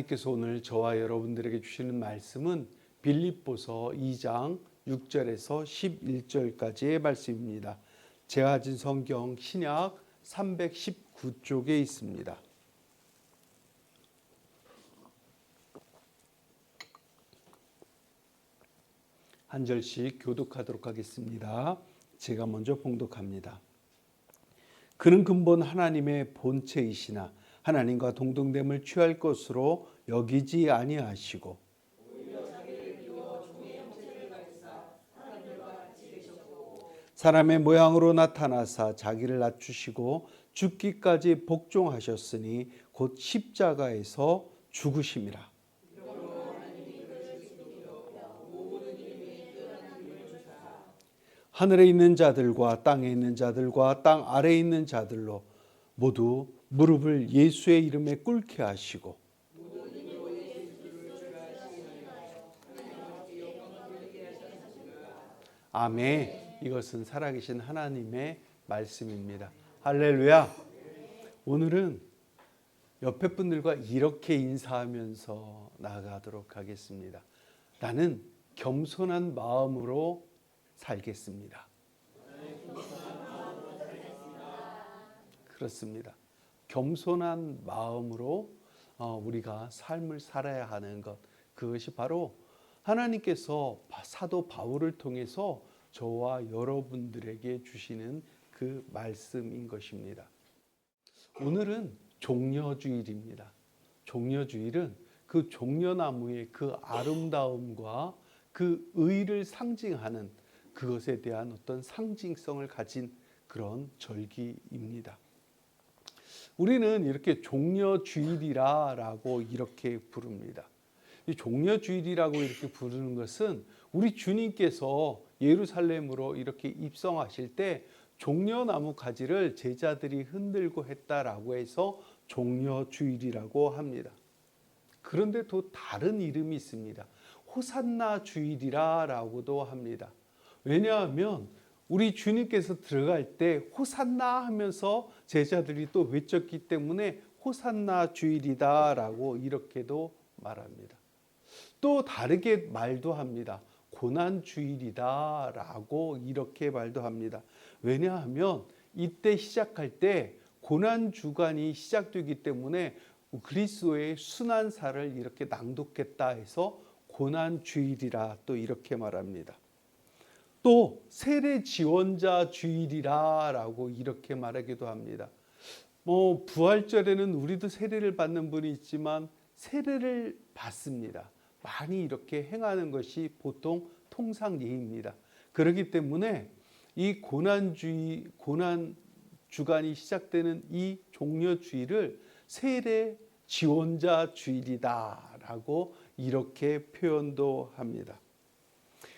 하나님께서 오늘 저와 여러분들에게 주시는 말씀은 빌립보서 2장 6절에서 11절까지의 말씀입니다. 제가 가진 성경 신약 319쪽에 있습니다. 한 절씩 교독하도록 하겠습니다. 제가 먼저 봉독합니다. 그는 근본 하나님의 본체이시나 하나님과 동등됨을 취할 것으로 여기지 아니하시고 사람의 모양으로 나타나사 자기를 낮추시고 죽기까지 복종하셨으니 곧 십자가에서 죽으심이라. 하늘에 있는 자들과 땅에 있는 자들과 땅 아래에 있는 자들로 모두 무릎을 예수의 이름에 꿇게 하시고 아멘. 이것은 살아계신 하나님의 말씀입니다. 할렐루야. 오늘은 옆에 분들과 이렇게 인사하면서 나아가도록 하겠습니다. 나는 겸손한 마음으로 살겠습니다. 그렇습니다. 겸손한 마음으로 우리가 삶을 살아야 하는 것, 그것이 바로 하나님께서 사도 바울을 통해서 저와 여러분들에게 주시는 그 말씀인 것입니다. 오늘은 종려주일입니다. 종려주일은 그 종려나무의 그 아름다움과 그 의를 상징하는 그것에 대한 어떤 상징성을 가진 그런 절기입니다. 우리는 이렇게 종려주일이라고 이렇게 부릅니다. 이 종려주일이라고 이렇게 부르는 것은 우리 주님께서 예루살렘으로 이렇게 입성하실 때 종려나무 가지를 제자들이 흔들고 했다라고 해서 종려주일이라고 합니다. 그런데 또 다른 이름이 있습니다. 호산나 주일이라고도 합니다. 왜냐하면 우리 주님께서 들어갈 때 호산나 하면서 제자들이 또 외쳤기 때문에 호산나 주일이다라고 이렇게도 말합니다. 또 다르게 말도 합니다. 고난주일이다라고 이렇게 말도 합니다. 왜냐하면 이때 시작할 때 고난주간이 시작되기 때문에 그리스도의 순환사를 이렇게 낭독했다 해서 고난주일이라 또 이렇게 말합니다. 또 세례지원자 주일이라고 이렇게 말하기도 합니다. 부활절에는 우리도 세례를 받는 분이 있지만 세례를 받습니다. 많이 이렇게 행하는 것이 보통 통상 예입니다. 그렇기 때문에 이 고난 주간이 시작되는 이 종려주일을 세례 지원자 주일이다라고 이렇게 표현도 합니다.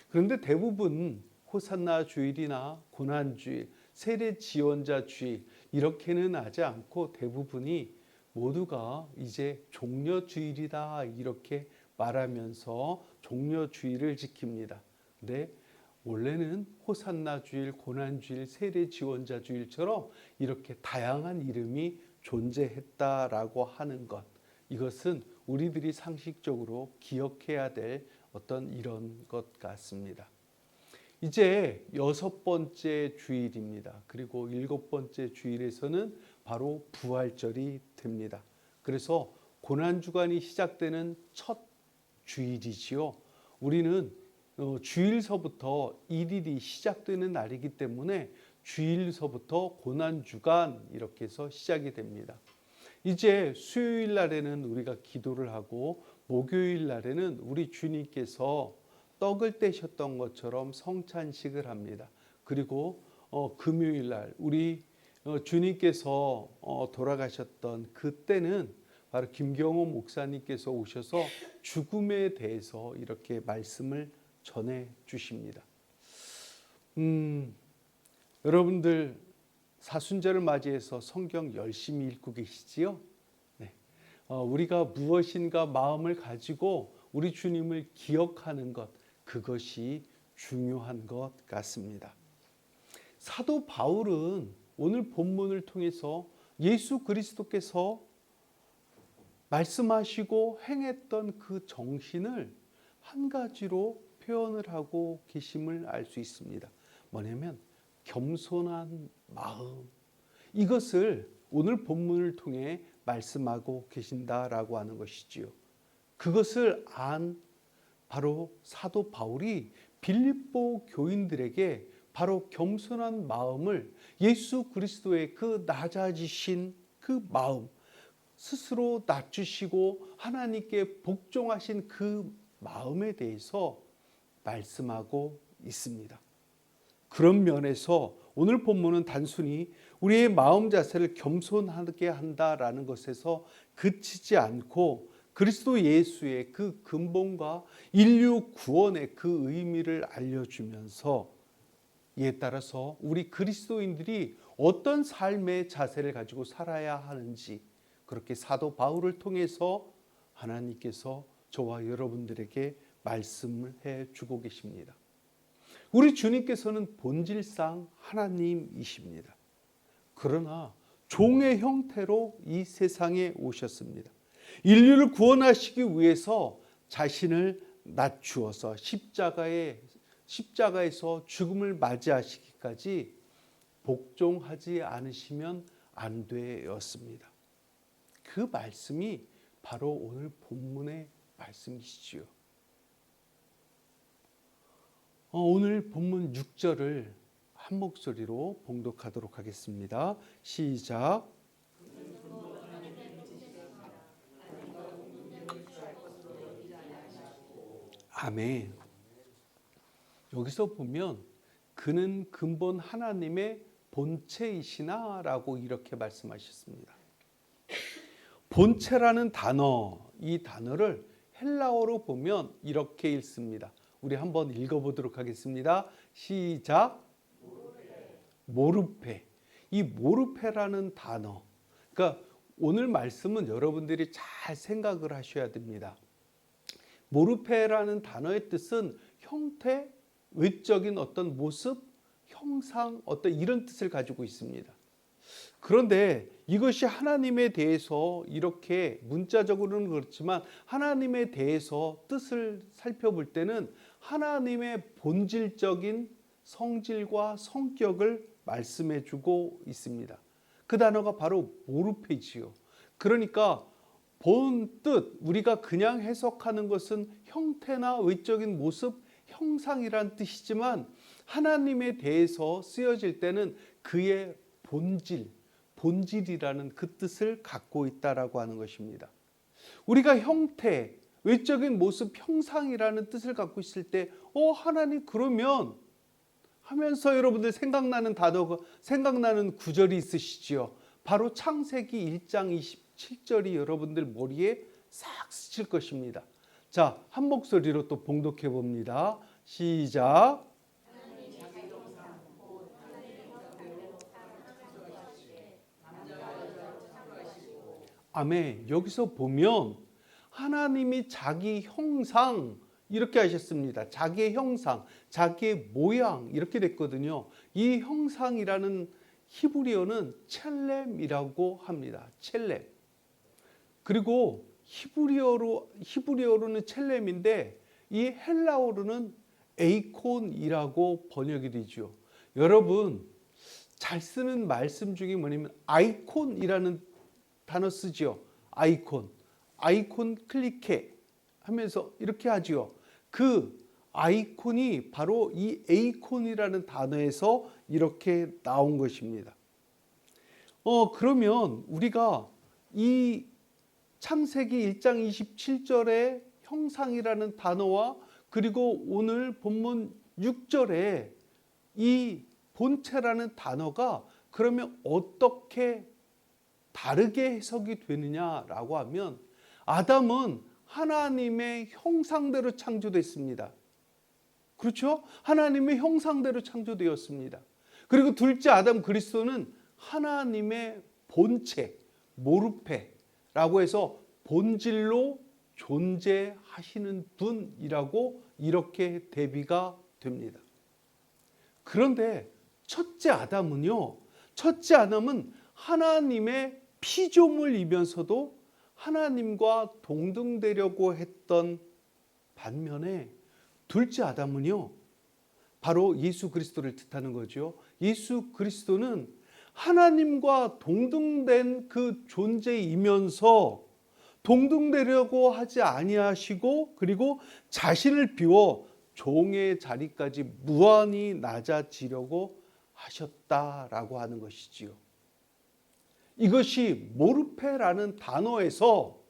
그런데 대부분 호산나 주일이나 고난 주일, 세례 지원자 주일 이렇게는 하지 않고 대부분이 모두가 이제 종려주일이다 이렇게 말하면서 종려주일을 지킵니다. 근데 원래는 호산나 주일, 고난 주일, 세례 지원자 주일처럼 이렇게 다양한 이름이 존재했다라고 하는 것, 이것은 우리들이 상식적으로 기억해야 될 어떤 이런 것 같습니다. 이제 6번째 주일입니다. 그리고 7번째 주일에서는 바로 부활절이 됩니다. 그래서 고난주간이 시작되는 첫 주일이지요. 우리는 주일서부터 일일이 시작되는 날이기 때문에 주일서부터 고난주간 이렇게 해서 시작이 됩니다. 이제 수요일 날에는 우리가 기도를 하고 목요일 날에는 우리 주님께서 떡을 떼셨던 것처럼 성찬식을 합니다. 그리고 금요일 날 우리 주님께서 돌아가셨던 그때는 바로 김경호 목사님께서 오셔서 죽음에 대해서 이렇게 말씀을 전해 주십니다. 여러분들 사순절을 맞이해서 성경 열심히 읽고 계시지요? 네. 우리가 무엇인가 마음을 가지고 우리 주님을 기억하는 것, 그것이 중요한 것 같습니다. 사도 바울은 오늘 본문을 통해서 예수 그리스도께서 말씀하시고 행했던 그 정신을 한 가지로 표현을 하고 계심을 알 수 있습니다. 뭐냐면 겸손한 마음. 이것을 오늘 본문을 통해 말씀하고 계신다라고 하는 것이지요. 그것을 안 바로 사도 바울이 빌립보 교인들에게 바로 겸손한 마음을, 예수 그리스도의 그 낮아지신 그 마음, 스스로 낮추시고 하나님께 복종하신 그 마음에 대해서 말씀하고 있습니다. 그런 면에서 오늘 본문은 단순히 우리의 마음 자세를 겸손하게 한다라는 것에서 그치지 않고 그리스도 예수의 그 근본과 인류 구원의 그 의미를 알려주면서 이에 따라서 우리 그리스도인들이 어떤 삶의 자세를 가지고 살아야 하는지, 그렇게 사도 바울을 통해서 하나님께서 저와 여러분들에게 말씀을 해주고 계십니다. 우리 주님께서는 본질상 하나님이십니다. 그러나 종의 형태로 이 세상에 오셨습니다. 인류를 구원하시기 위해서 자신을 낮추어서 십자가에서 죽음을 맞이하시기까지 복종하지 않으시면 안 되었습니다. 그 말씀이 바로 오늘 본문의 말씀이시지요. 오늘 본문 6절을 한 목소리로 봉독하도록 하겠습니다. 시작. 아멘. 여기서 보면 그는 근본 하나님의 본체이시나 라고 이렇게 말씀하셨습니다. 본체라는 단어, 이 단어를 헬라어로 보면 이렇게 읽습니다. 우리 한번 읽어보도록 하겠습니다. 시작. 모르페. 이 모르페라는 단어, 그러니까 오늘 말씀은 여러분들이 잘 생각을 하셔야 됩니다. 모르페라는 단어의 뜻은 형태, 외적인 어떤 모습, 형상, 어떤 이런 뜻을 가지고 있습니다. 그런데 이것이 하나님에 대해서 이렇게 문자적으로는 그렇지만 하나님에 대해서 뜻을 살펴볼 때는 하나님의 본질적인 성질과 성격을 말씀해 주고 있습니다. 그 단어가 바로 모르페지요. 그러니까 본 뜻, 우리가 그냥 해석하는 것은 형태나 외적인 모습, 형상이란 뜻이지만 하나님에 대해서 쓰여질 때는 그의 본질이라는 그 뜻을 갖고 있다라고 하는 것입니다. 우리가 형태, 외적인 모습, 형상이라는 뜻을 갖고 있을 때 하나님 그러면 하면서 여러분들 생각나는 구절이 있으시지요. 바로 창세기 1장 27절이 여러분들 머리에 싹 스칠 것입니다. 자, 한 목소리로 또 봉독해 봅니다. 시작. 아멘. 여기서 보면 하나님이 자기 형상 이렇게 하셨습니다. 자기의 형상, 자기의 모양 이렇게 됐거든요. 이 형상이라는 히브리어는 첼렘이라고 합니다. 첼렘. 그리고 히브리어로는 첼렘인데 이 헬라어로는 에이콘이라고 번역이 되죠. 여러분 잘 쓰는 말씀 중에 뭐냐면 아이콘이라는 단어 쓰죠. 아이콘 클릭해 하면서 이렇게 하지요. 그 아이콘이 바로 이 에이콘이라는 단어에서 이렇게 나온 것입니다. 그러면 우리가 이 창세기 1장 27절의 형상이라는 단어와 그리고 오늘 본문 6절에 이 본체라는 단어가 그러면 어떻게 다르게 해석이 되느냐라고 하면 아담은 하나님의 형상대로 창조됐습니다. 그렇죠? 하나님의 형상대로 창조되었습니다. 그리고 둘째 아담 그리스도는 하나님의 본체, 모르페라고 해서 본질로 존재하시는 분이라고 이렇게 대비가 됩니다. 그런데 첫째 아담은 하나님의 피조물이면서도 하나님과 동등되려고 했던 반면에 둘째 아담은요, 바로 예수 그리스도를 뜻하는 거죠. 예수 그리스도는 하나님과 동등된 그 존재이면서 동등되려고 하지 아니하시고, 그리고 자신을 비워 종의 자리까지 무한히 낮아지려고 하셨다라고 하는 것이지요. 이것이 모르페라는 단어에서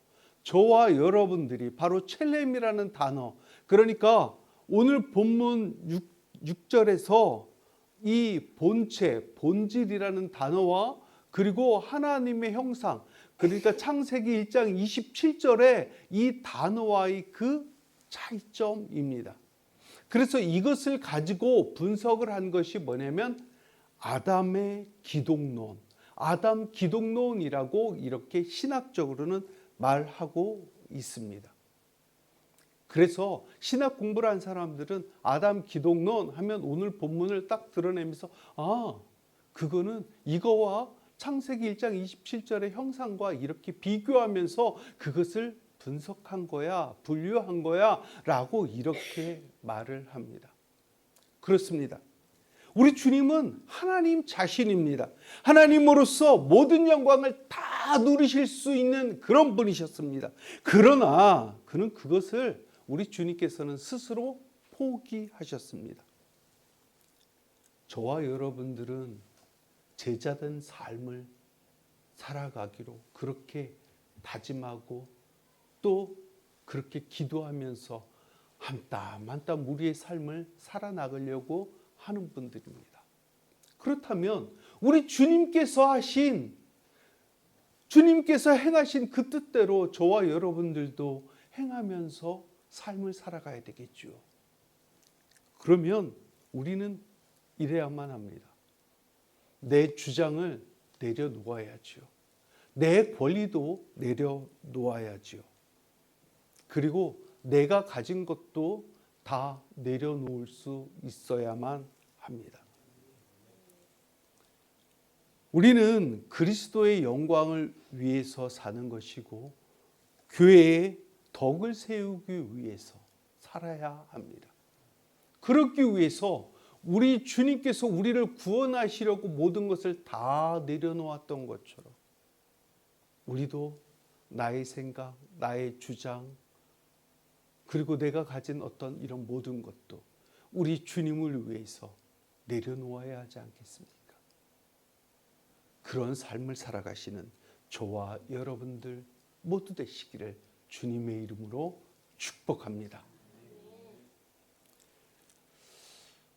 저와 여러분들이 바로 첼렘이라는 단어, 그러니까 오늘 본문 6절에서 이 본체, 본질이라는 단어와 그리고 하나님의 형상, 그러니까 창세기 1장 27절에 이 단어와의 그 차이점입니다. 그래서 이것을 가지고 분석을 한 것이 뭐냐면 아담의 기독론, 아담 기독론이라고 이렇게 신학적으로는 말하고 있습니다. 그래서 신학 공부를 한 사람들은 아담 기독론 하면 오늘 본문을 딱 드러내면서 그거는 이거와 창세기 1장 27절의 형상과 이렇게 비교하면서 그것을 분석한 거야, 분류한 거야 라고 이렇게 말을 합니다. 그렇습니다. 우리 주님은 하나님 자신입니다. 하나님으로서 모든 영광을 다 누리실 수 있는 그런 분이셨습니다. 그러나 그는 그것을 우리 주님께서는 스스로 포기하셨습니다. 저와 여러분들은 제자된 삶을 살아가기로 그렇게 다짐하고 또 그렇게 기도하면서 한 땀 한 땀 우리의 삶을 살아나가려고 하는 분들입니다. 그렇다면 우리 주님께서 행하신 그 뜻대로 저와 여러분들도 행하면서 삶을 살아가야 되겠죠. 그러면 우리는 이래야만 합니다. 내 주장을 내려놓아야죠. 내 권리도 내려놓아야죠. 그리고 내가 가진 것도 다 내려놓을 수 있어야만 합니다. 우리는 그리스도의 영광을 위해서 사는 것이고 교회에 덕을 세우기 위해서 살아야 합니다. 그렇기 위해서 우리 주님께서 우리를 구원하시려고 모든 것을 다 내려놓았던 것처럼 우리도 나의 생각, 나의 주장, 그리고 내가 가진 어떤 이런 모든 것도 우리 주님을 위해서 내려놓아야 하지 않겠습니까? 그런 삶을 살아가시는 저와 여러분들 모두 되시기를 주님의 이름으로 축복합니다.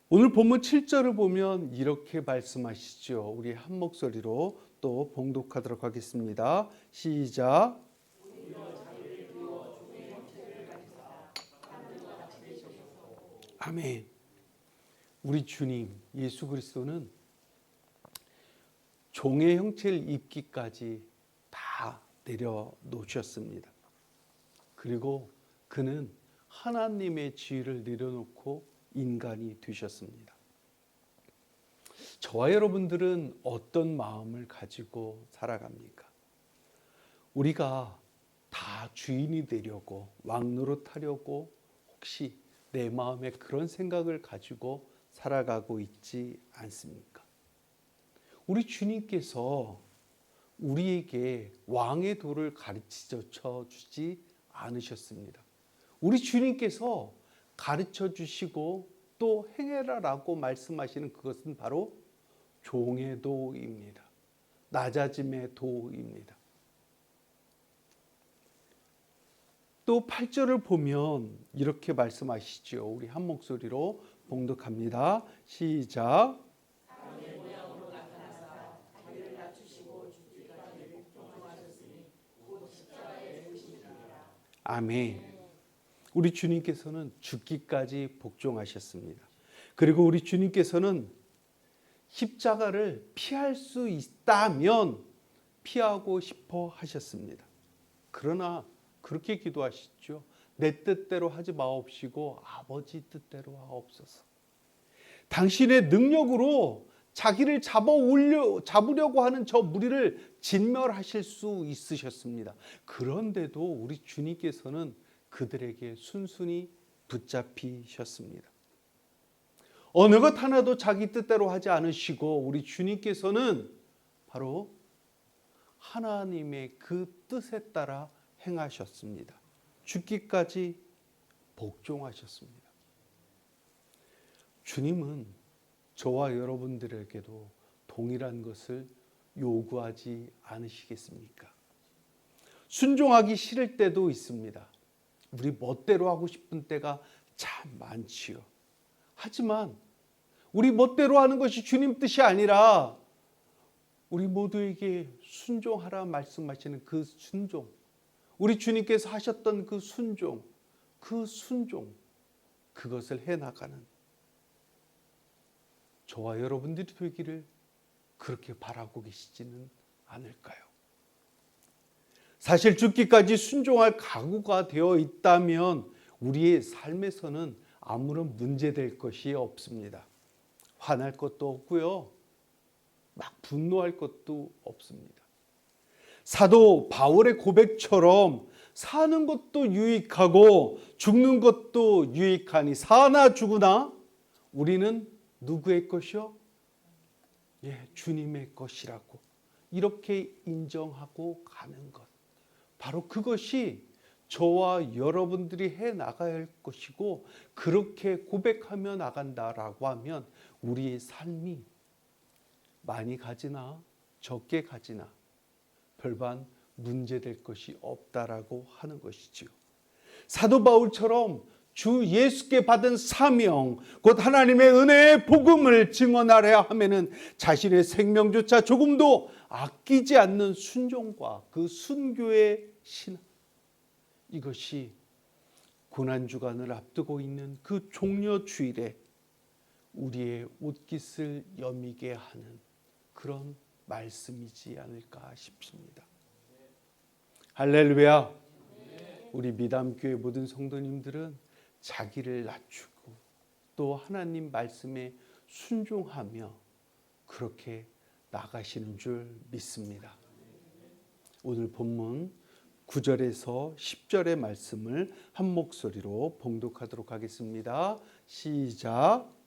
오늘 본문 7절을 보면 이렇게 말씀하시죠. 우리 한 목소리로 또 봉독하도록 하겠습니다. 시작. 아멘. 우리 주님 예수 그리스도는 종의 형체를 입기까지 다 내려놓으셨습니다. 그리고 그는 하나님의 지위를 내려놓고 인간이 되셨습니다. 저와 여러분들은 어떤 마음을 가지고 살아갑니까? 우리가 다 주인이 되려고 왕노릇하려고 혹시 내 마음에 그런 생각을 가지고 살아가고 있지 않습니까? 우리 주님께서 우리에게 왕의 도를 가르쳐 주지 않으셨습니다. 우리 주님께서 가르쳐 주시고 또 행해라라고 말씀하시는 그것은 바로 종의 도입니다. 낮아짐의 도입니다. 또 8절을 보면 이렇게 말씀하시죠. 우리 한 목소리로 봉독합니다. 시작. 아멘. 우리 주님께서는 죽기까지 복종하셨습니다. 그리고 우리 주님께서는 십자가를 피할 수 있다면 피하고 싶어 하셨습니다. 그러나 그렇게 기도하시죠. 내 뜻대로 하지 마옵시고 아버지 뜻대로 하옵소서. 당신의 능력으로 자기를 잡으려고 하는 저 무리를 진멸하실 수 있으셨습니다. 그런데도 우리 주님께서는 그들에게 순순히 붙잡히셨습니다. 어느 것 하나도 자기 뜻대로 하지 않으시고 우리 주님께서는 바로 하나님의 그 뜻에 따라 행하셨습니다. 죽기까지 복종하셨습니다. 주님은 저와 여러분들에게도 동일한 것을 요구하지 않으시겠습니까? 순종하기 싫을 때도 있습니다. 우리 멋대로 하고 싶은 때가 참 많지요. 하지만 우리 멋대로 하는 것이 주님 뜻이 아니라 우리 모두에게 순종하라 말씀하시는 그 순종, 우리 주님께서 하셨던 그 순종, 그것을 해나가는 저와 여러분들이 되기를 그렇게 바라고 계시지는 않을까요? 사실 죽기까지 순종할 각오가 되어 있다면 우리의 삶에서는 아무런 문제될 것이 없습니다. 화날 것도 없고요. 막 분노할 것도 없습니다. 사도 바울의 고백처럼 사는 것도 유익하고 죽는 것도 유익하니 사나 죽으나 우리는 누구의 것이요? 주님의 것이라고 이렇게 인정하고 가는 것. 바로 그것이 저와 여러분들이 해 나가야 할 것이고 그렇게 고백하며 나간다라고 하면 우리의 삶이 많이 가지나 적게 가지나 별반 문제될 것이 없다라고 하는 것이지요. 사도 바울처럼 주 예수께 받은 사명, 곧 하나님의 은혜의 복음을 증언하려 하면은 자신의 생명조차 조금도 아끼지 않는 순종과 그 순교의 신앙, 이것이 고난주간을 앞두고 있는 그 종려주일에 우리의 옷깃을 여미게 하는 그런 말씀이지 않을까 싶습니다. 할렐루야. 우리 미담교회 모든 성도님들은 자기를 낮추고 또 하나님 말씀에 순종하며 그렇게 나가시는 줄 믿습니다. 오늘 본문 9절에서 10절의 말씀을 한 목소리로 봉독하도록 하겠습니다. 시작.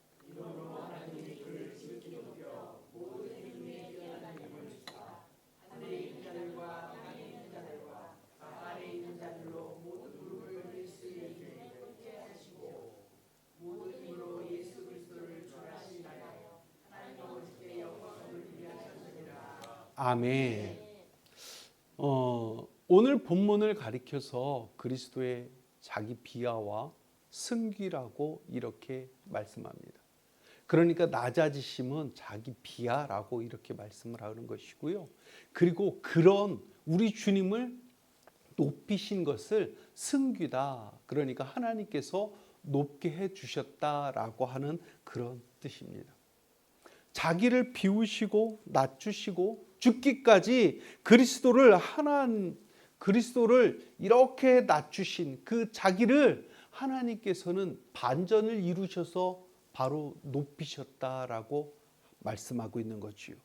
아멘. 오늘 본문을 가리켜서 그리스도의 자기 비하와 승귀라고 이렇게 말씀합니다. 그러니까 낮아지심은 자기 비하라고 이렇게 말씀을 하는 것이고요. 그리고 그런 우리 주님을 높이신 것을 승귀다. 그러니까 하나님께서 높게 해주셨다라고 하는 그런 뜻입니다. 자기를 비우시고 낮추시고 죽기까지 그리스도를 이렇게 낮추신 그 자기를 하나님께서는 반전을 이루셔서 바로 높이셨다라고 말씀하고 있는 거지요.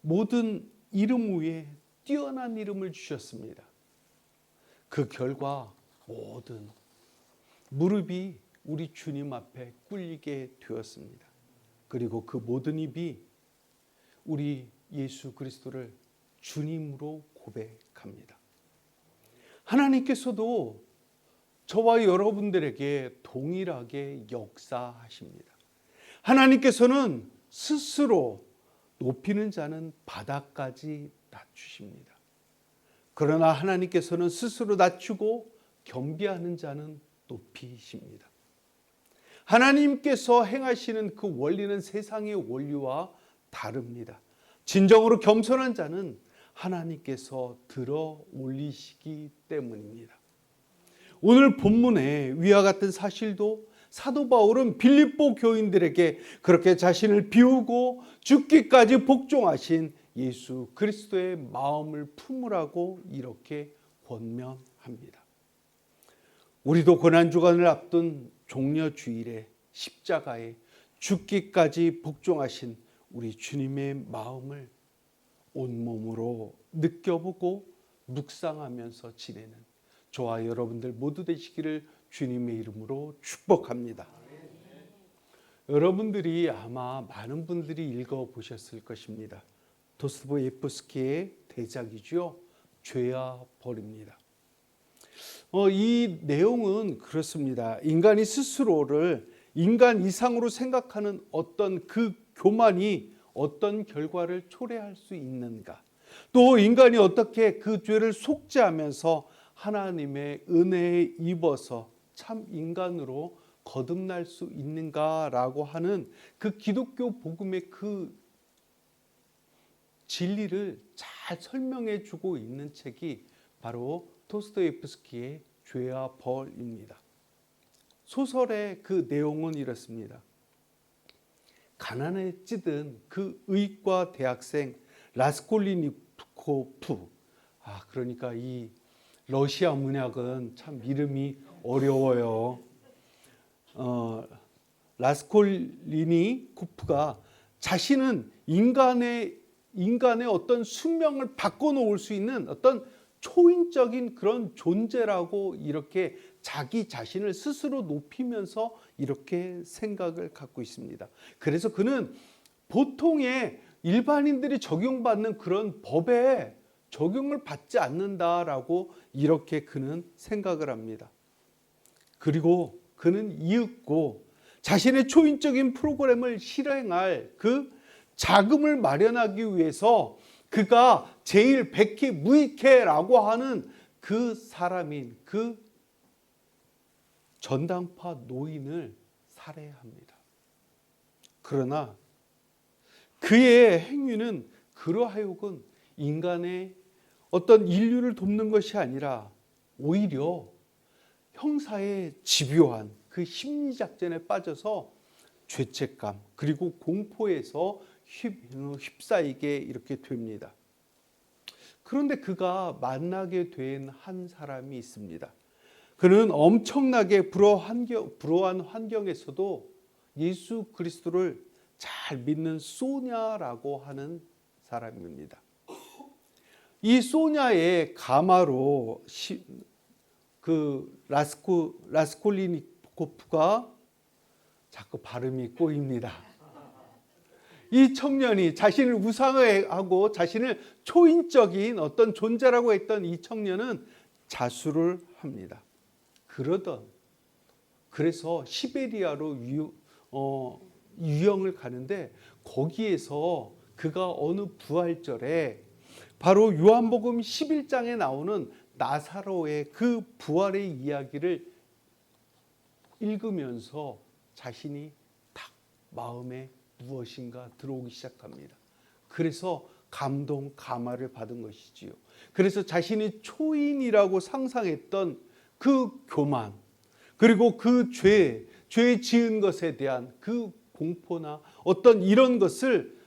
모든 이름 위에 뛰어난 이름을 주셨습니다. 그 결과 모든 무릎이 우리 주님 앞에 꿇리게 되었습니다. 그리고 그 모든 입이 우리 예수 그리스도를 주님으로 고백합니다. 하나님께서도 저와 여러분들에게 동일하게 역사하십니다. 하나님께서는 스스로 높이는 자는 바닥까지 낮추십니다. 그러나 하나님께서는 스스로 낮추고 겸비하는 자는 높이십니다. 하나님께서 행하시는 그 원리는 세상의 원리와 다릅니다. 진정으로 겸손한 자는 하나님께서 들어 올리시기 때문입니다. 오늘 본문에 위와 같은 사실도 사도 바울은 빌립보 교인들에게 그렇게 자신을 비우고 죽기까지 복종하신 예수 그리스도의 마음을 품으라고 이렇게 권면합니다. 우리도 고난주간을 앞둔 종려주일에 십자가에 죽기까지 복종하신 우리 주님의 마음을 온몸으로 느껴보고 묵상하면서 지내는 저와 여러분들 모두 되시기를 주님의 이름으로 축복합니다. 여러분들이 아마 많은 분들이 읽어보셨을 것입니다. 도스토옙스키의 대작이죠. 죄와 벌입니다. 이 내용은 그렇습니다. 인간이 스스로를 인간 이상으로 생각하는 어떤 그 교만이 어떤 결과를 초래할 수 있는가, 또 인간이 어떻게 그 죄를 속죄하면서 하나님의 은혜에 입어서 참 인간으로 거듭날 수 있는가라고 하는 그 기독교 복음의 그 진리를 잘 설명해 주고 있는 책이 바로 도스토옙스키의 죄와 벌입니다. 소설의 그 내용은 이렇습니다. 가난에 찌든 그 의과 대학생 라스콜리니코프, 그러니까 이 러시아 문학은 참 이름이 어려워요. 라스콜리니코프가 자신은 인간의 어떤 숙명을 바꿔놓을 수 있는 어떤 초인적인 그런 존재라고 이렇게 자기 자신을 스스로 높이면서 이렇게 생각을 갖고 있습니다. 그래서 그는 보통의 일반인들이 적용받는 그런 법에 적용을 받지 않는다라고 이렇게 그는 생각을 합니다. 그리고 그는 이윽고 자신의 초인적인 프로그램을 실행할 그 자금을 마련하기 위해서 그가 제일 백희 무익회라고 하는 그 사람인 그 전당파 노인을 살해합니다. 그러나 그의 행위는 그러하여금 인간의 어떤 인류를 돕는 것이 아니라 오히려 형사의 집요한 그 심리작전에 빠져서 죄책감 그리고 공포에서 휩싸이게 이렇게 됩니다. 그런데 그가 만나게 된 한 사람이 있습니다. 그는 엄청나게 불우한 환경에서도 예수 그리스도를 잘 믿는 소냐라고 하는 사람입니다. 이 소냐의 가마로 그 라스콜리니코프가 자꾸 발음이 꼬입니다. 이 청년이 자신을 우상화하고 자신을 초인적인 어떤 존재라고 했던 이 청년은 자수를 합니다. 그래서 시베리아로 유영을 가는데 거기에서 그가 어느 부활절에 바로 요한복음 11장에 나오는 나사로의 그 부활의 이야기를 읽으면서 자신이 딱 마음에 무엇인가 들어오기 시작합니다. 그래서 가마를 받은 것이지요. 그래서 자신이 초인이라고 상상했던 그 교만, 그리고 그 죄 지은 것에 대한 그 공포나 어떤 이런 것을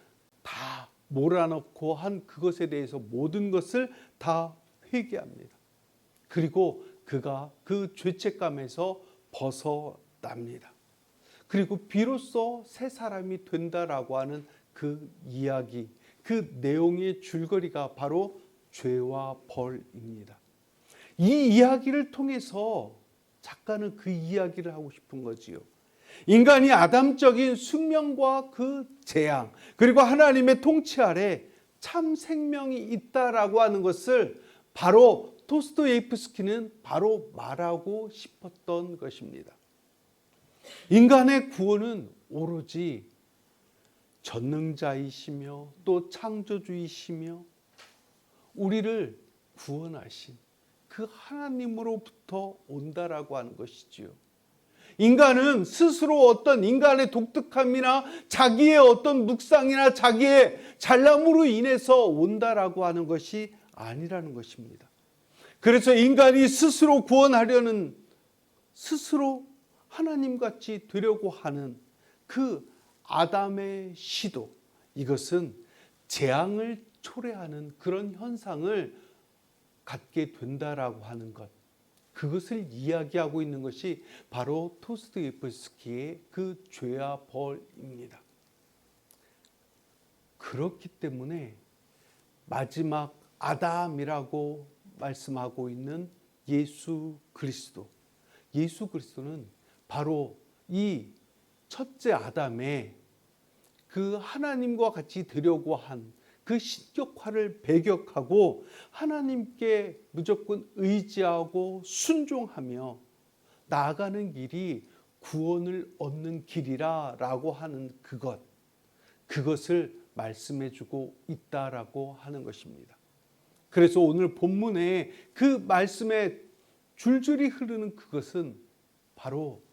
다 몰아넣고 한 그것에 대해서 모든 것을 다 회개합니다. 그리고 그가 그 죄책감에서 벗어납니다. 그리고 비로소 새 사람이 된다라고 하는 그 이야기, 그 내용의 줄거리가 바로 죄와 벌입니다. 이 이야기를 통해서 작가는 그 이야기를 하고 싶은 거지요. 인간이 아담적인 숙명과 그 재앙, 그리고 하나님의 통치 아래 참 생명이 있다라고 하는 것을 바로 도스토옙스키는 바로 말하고 싶었던 것입니다. 인간의 구원은 오로지 전능자이시며 또 창조주이시며 우리를 구원하신 그 하나님으로부터 온다라고 하는 것이지요. 인간은 스스로 어떤 인간의 독특함이나 자기의 어떤 묵상이나 자기의 잘남으로 인해서 온다라고 하는 것이 아니라는 것입니다. 그래서 인간이 스스로 구원하려는, 스스로 하나님같이 되려고 하는 그 아담의 시도, 이것은 재앙을 초래하는 그런 현상을 갖게 된다라고 하는 것, 그것을 이야기하고 있는 것이 바로 도스토옙스키의 그 죄와 벌입니다. 그렇기 때문에 마지막 아담이라고 말씀하고 있는 예수 그리스도. 예수 그리스도는 바로 이 첫째 아담의 그 하나님과 같이 되려고 한 그 신격화를 배격하고 하나님께 무조건 의지하고 순종하며 나아가는 길이 구원을 얻는 길이라고 하는 그것을 말씀해 주고 있다라고 하는 것입니다. 그래서 오늘 본문에 그 말씀에 줄줄이 흐르는 그것은 바로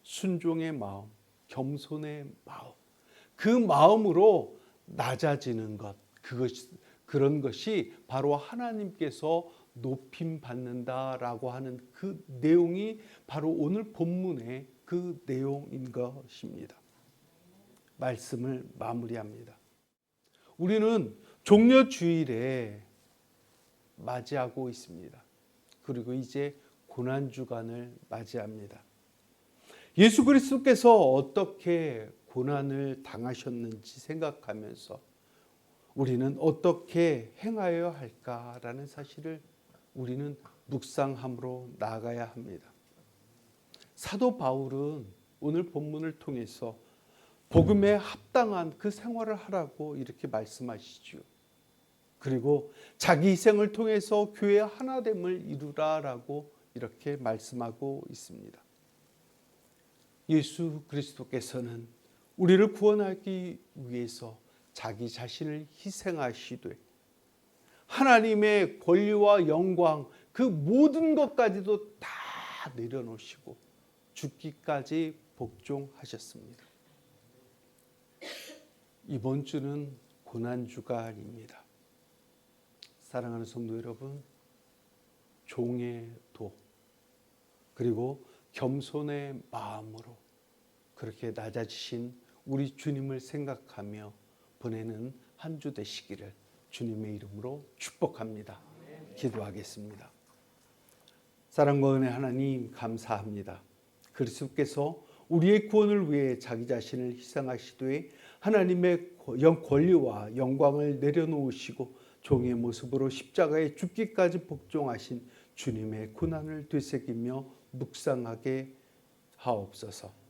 순종의 마음, 겸손의 마음, 그 마음으로 낮아지는 것, 그런 것이 바로 하나님께서 높임 받는다라고 하는 그 내용이 바로 오늘 본문의 그 내용인 것입니다. 말씀을 마무리합니다. 우리는 종려주일에 맞이하고 있습니다. 그리고 이제 고난주간을 맞이합니다. 예수 그리스도께서 어떻게 고난을 당하셨는지 생각하면서 우리는 어떻게 행하여야 할까라는 사실을 우리는 묵상함으로 나아가야 합니다. 사도 바울은 오늘 본문을 통해서 복음에 합당한 그 생활을 하라고 이렇게 말씀하시죠. 그리고 자기 희생을 통해서 교회의 하나됨을 이루라라고 이렇게 말씀하고 있습니다. 예수 그리스도께서는 우리를 구원하기 위해서 자기 자신을 희생하시되 하나님의 권리와 영광 그 모든 것까지도 다 내려놓으시고 죽기까지 복종하셨습니다. 이번 주는 고난주간입니다. 사랑하는 성도 여러분, 종의 도 그리고 겸손의 마음으로 그렇게 낮아지신 우리 주님을 생각하며 보내는 한 주 되시기를 주님의 이름으로 축복합니다. 기도하겠습니다. 사랑과 은혜 하나님 감사합니다. 그리스도께서 우리의 구원을 위해 자기 자신을 희생하시되 하나님의 권리와 영광을 내려놓으시고 종의 모습으로 십자가에 죽기까지 복종하신 주님의 고난을 되새기며 묵상하게 하옵소서.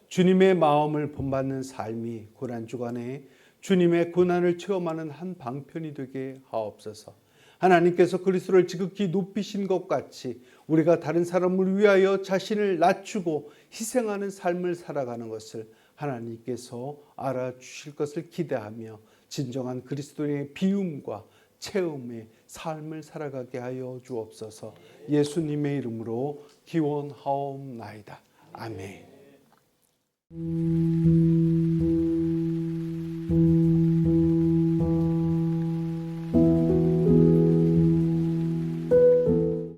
주님의 마음을 본받는 삶이 고난주간에 주님의 고난을 체험하는 한 방편이 되게 하옵소서. 하나님께서 그리스도를 지극히 높이신 것 같이 우리가 다른 사람을 위하여 자신을 낮추고 희생하는 삶을 살아가는 것을 하나님께서 알아주실 것을 기대하며 진정한 그리스도의 비움과 체험의 삶을 살아가게 하여 주옵소서. 예수님의 이름으로 기원하옵나이다. 아멘.